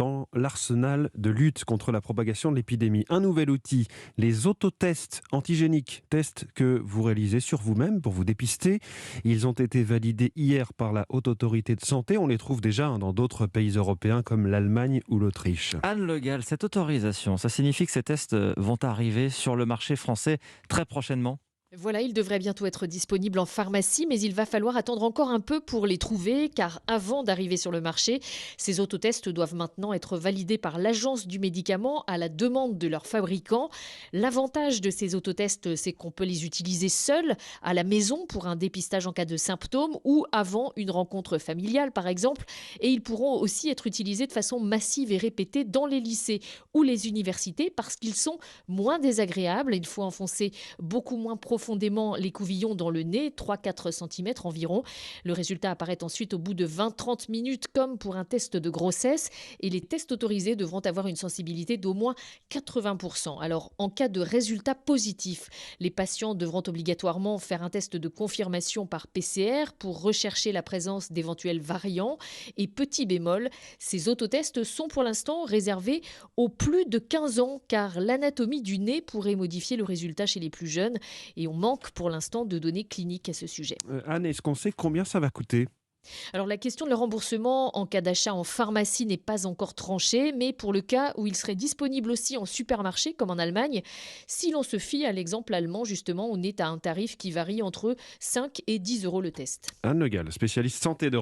dans l'arsenal de lutte contre la propagation de l'épidémie. Un nouvel outil, les autotests antigéniques, tests que vous réalisez sur vous-même pour vous dépister. Ils ont été validés hier par la Haute Autorité de Santé. On les trouve déjà dans d'autres pays européens comme l'Allemagne ou l'Autriche. Anne Le Gall, cette autorisation, ça signifie que ces tests vont arriver sur le marché français très prochainement? Voilà, ils devraient bientôt être disponibles en pharmacie, mais il va falloir attendre encore un peu pour les trouver, car avant d'arriver sur le marché, ces autotests doivent maintenant être validés par l'Agence du médicament à la demande de leur fabricant. L'avantage de ces autotests, c'est qu'on peut les utiliser seuls, à la maison, pour un dépistage en cas de symptômes, ou avant une rencontre familiale, par exemple. Et ils pourront aussi être utilisés de façon massive et répétée dans les lycées ou les universités, parce qu'ils sont moins désagréables. Il faut enfoncer beaucoup moins profondément l'écouvillon dans le nez, 3-4 cm environ. Le résultat apparaît ensuite au bout de 20-30 minutes, comme pour un test de grossesse. Et les tests autorisés devront avoir une sensibilité d'au moins 80%. Alors, en cas de résultat positif, les patients devront obligatoirement faire un test de confirmation par PCR pour rechercher la présence d'éventuels variants. Et petit bémol, ces autotests sont pour l'instant réservés aux plus de 15 ans, car l'anatomie du nez pourrait modifier le résultat chez les plus jeunes. Et on manque pour l'instant de données cliniques à ce sujet. Anne, est-ce qu'on sait combien ça va coûter ? Alors la question de le remboursement en cas d'achat en pharmacie n'est pas encore tranchée, mais pour le cas où il serait disponible aussi en supermarché, comme en Allemagne, si l'on se fie à l'exemple allemand, justement, on est à un tarif qui varie entre 5 et 10 € le test. Anne Le Gall, spécialiste santé d'Europe.